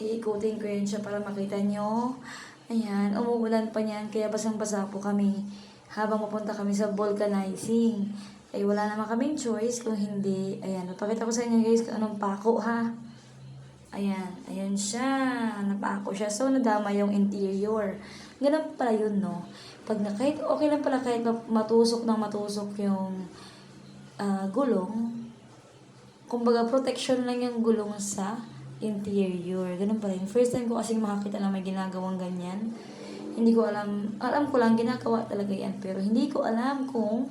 Iikutin ko yun siya para makita nyo. Ayan, umuulan pa niyan, kaya basang-basa po kami habang pupunta kami sa vulcanizing. Ay wala naman kaming choice kung hindi. Ayan, napakita ko sa inyo guys kung anong pako ha. Ayan, ayan siya. Napako siya. So, nadama yung interior. Ganun pala yun, no? Pag kahit okay lang pala kahit matusok ng matusok yung gulong, kumbaga protection lang yung gulong sa interior. Ganun pala yun. First time ko kasing makakita na may ginagawang ganyan. Hindi ko alam ko lang ginagawa talaga yan, pero hindi ko alam kung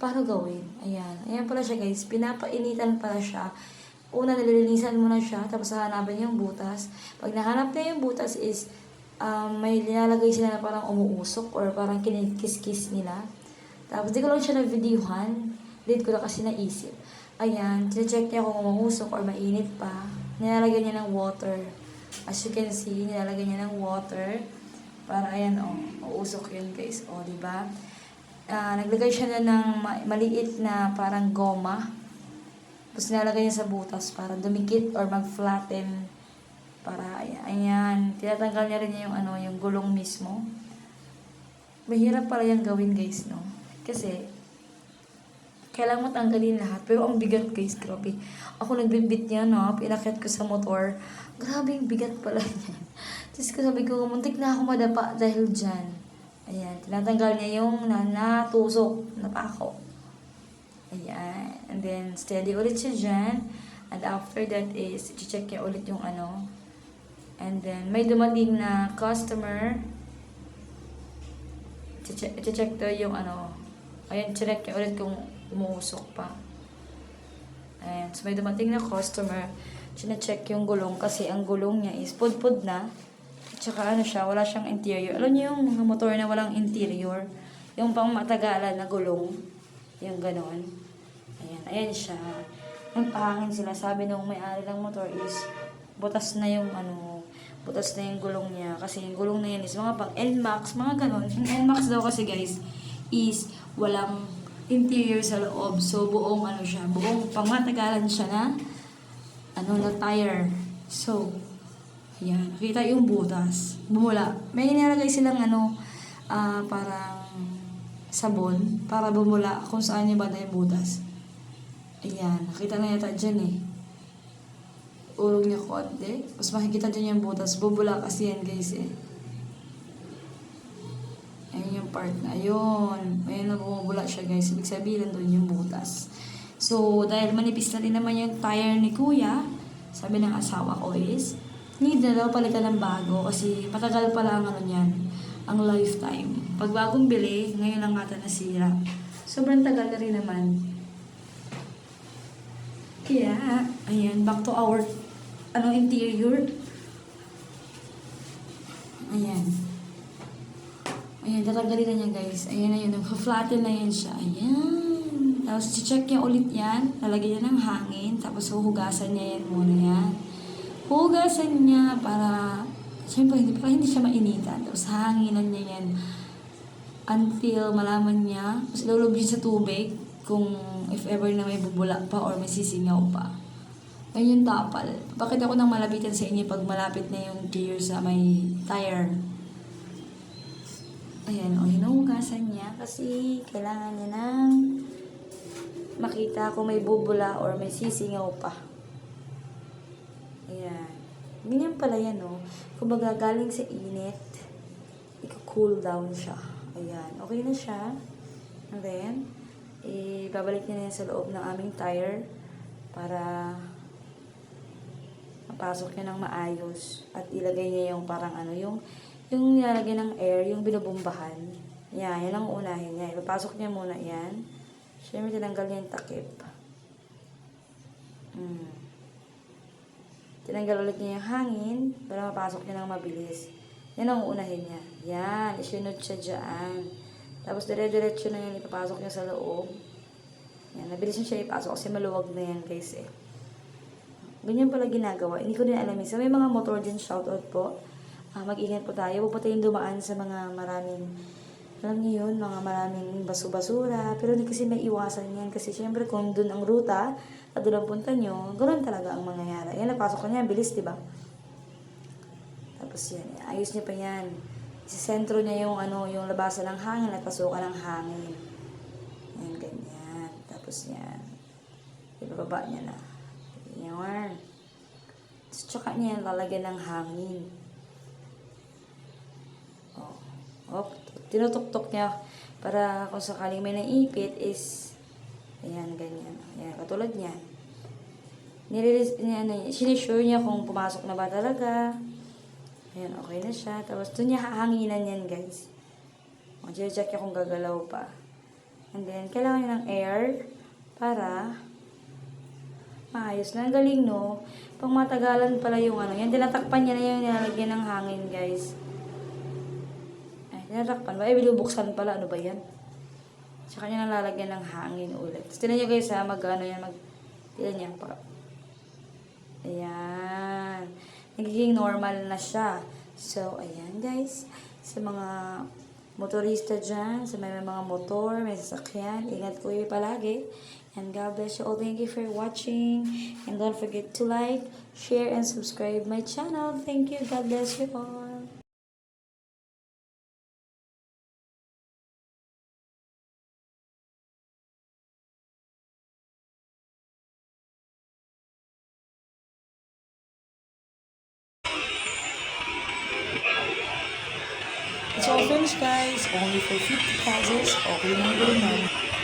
paano gawin. Ayan. Ayan pala siya guys. Pinapainitan pala siya. Una, nililinisan mo na siya, tapos hahanapin niya yung butas. Pag nahanap na yung butas is, may nilalagay sila na parang umuusok or parang kinikis-kis nila. Tapos di ko lang siya na-videohan. Dito ko na kasi naisip. Ayan, check niya kung umuusok or mainit pa. Nilalagay niya ng water. As you can see, nilalagay niya ng water. Para ayan, uusok yun guys. Diba? Naglagay siya na ng maliit na parang goma. Tapos nilalagay niya sa butas para dumikit or mag-flatten. Para, ayan. Tinatanggal niya rin yung, yung gulong mismo. Mahirap pala yung gawin guys, no? Kasi, kailangan mo tanggalin lahat. Pero ang bigat guys, grabe. Ako nagbibit niya, no? Pinakit ko sa motor. Grabe yung bigat pala niyan. Tapos sabi ko, muntik na ako madapa dahil dyan. Ayan, tinatanggal niya yung natusok na pako. Ayan. And then, steady ulit siya dyan. And after that is, i-check niya ulit yung And then, may dumating na customer. I-check daw yung Ayan, check niya ulit kung umuusok pa. Ayan. So, may dumating na customer. Chine-check yung gulong kasi ang gulong niya is pudpud na. Tsaka siya, wala siyang interior. Alam niyo yung mga motor na walang interior? Yung pang matagalan na gulong. Yung ganon. Ayan, ayan siya. Yung pahangin sila, sabi nung may-ari ng motor is, butas na yung butas na yung gulong niya. Kasi yung gulong na yan is mga pang NMAX, mga ganon. Yung NMAX daw kasi guys, is walang interior sa loob. So, buong siya, buong pang matagalan siya na, na tire. So, ayan, nakita yung butas. Bumula. May nilalagay silang parang sabon para bumula kung saan yung banda yung butas. Ayan, nakita na yata dyan eh. Urong niya konti. Mas makikita dyan yung butas. Bumula kasi yan guys eh. Ayan yung part na. Ayun. Ayan na bumubula siya guys. Ibig sabihin doon yung butas. So, dahil manipis na din naman yung tire ni kuya, sabi ng asawa ko is, need na daw palitan ng bago kasi matagal pala ang niyan, ang lifetime. Pag bagong bili, ngayon lang ata nasira. Sobrang tagal na rin naman. Kaya, ayan, back to our interior. Ayan. Ayan, tatanggalin na niya guys. Ayan na yun, nag-flatten na yan siya. Ayan. Tapos, check niya ulit yan. Lalagyan niya ng hangin. Tapos, huhugasan niya yan muna yan. Hugasan niya para, siyempre, hindi siya mainitan. Tapos, hanginan niya yan until malaman niya. Tapos, ilulog niya sa tubig kung if ever na may bubula pa or may sisingaw pa. Ayun yung tapal. Bakit ako nang malapitan sa inyo pag malapit na yung gear sa may tire? Ayan, hinuhugasan niya kasi kailangan niya nang makita kung may bubula or may sisingaw pa. Ayan. Ganyan pala yan, Kumbaga, galing sa init, i-cool down siya. Ayan. Okay na siya. And then, babalik niya na yan sa loob ng aming tire para mapasok niya ng maayos. At ilagay niya yung parang yung nilalagay ng air, yung binubumbahan. Yan ang unahin niya. Ipapasok niya muna yan. Siyempre, tinanggal niya yung takip. Tinanggal ulit niya yung hangin para mapasok niya ng mabilis. Yan ang uunahin niya. Yan, isunod siya dyan. Tapos dire-diretso na yan, ipapasok niya sa loob. Yan, nabilis niya siya ipasok kasi maluwag na yan guys eh. Ganyan pala ginagawa. Hindi ko din alam. So, may mga motor din, shoutout po. Mag-ingat po tayo. Huwag po tayong dumaan sa mga maraming, alam niyo yun, mga maraming basu-basura. Pero hindi kasi may iwasan yan. Kasi syempre kung dun ang ruta, at doon ang punta nyo, ganoon talaga ang mangyayari. Yan, napasok ko niya, bilis, diba? Tapos yan, ayos niya pa yan. Sa sentro niya yung yung labasan ng hangin at pasukan ng hangin. Yan, ganyan. Tapos yan. Ibababa niya na. Yan. Tapos tsaka niya lalagyan ng hangin. Oh, tinutok-tok niya para kung sakaling may naipit is ayan, ganyan. Ayan, katulad niyan. Sinisure niya kung pumasok na ba talaga. Ayan, okay na siya. Tapos doon niya hahanginan yan, guys. O, check niya kung gagalaw pa. And then, kailangan niya ng air para maayos na. Ang galing, no? Pang matagalan pala yung yan. Tinatakpan niya na yung nilalagyan ng hangin, guys. Tinatakpan ba? Binubuksan pala. Ano ba yan? Tsaka niya nalalagyan ng hangin ulit. Tapos tinan niyo guys ha, tinan niya pa. Ayan. Nagiging normal na siya. So, ayan guys. Sa mga motorista dyan, sa may mga motor, may sasakyan, ingat po kayo palagi. And God bless you all. Thank you for watching. And don't forget to like, share, and subscribe my channel. Thank you. God bless you all. It's all finished guys, only for 50 pesos, okay na.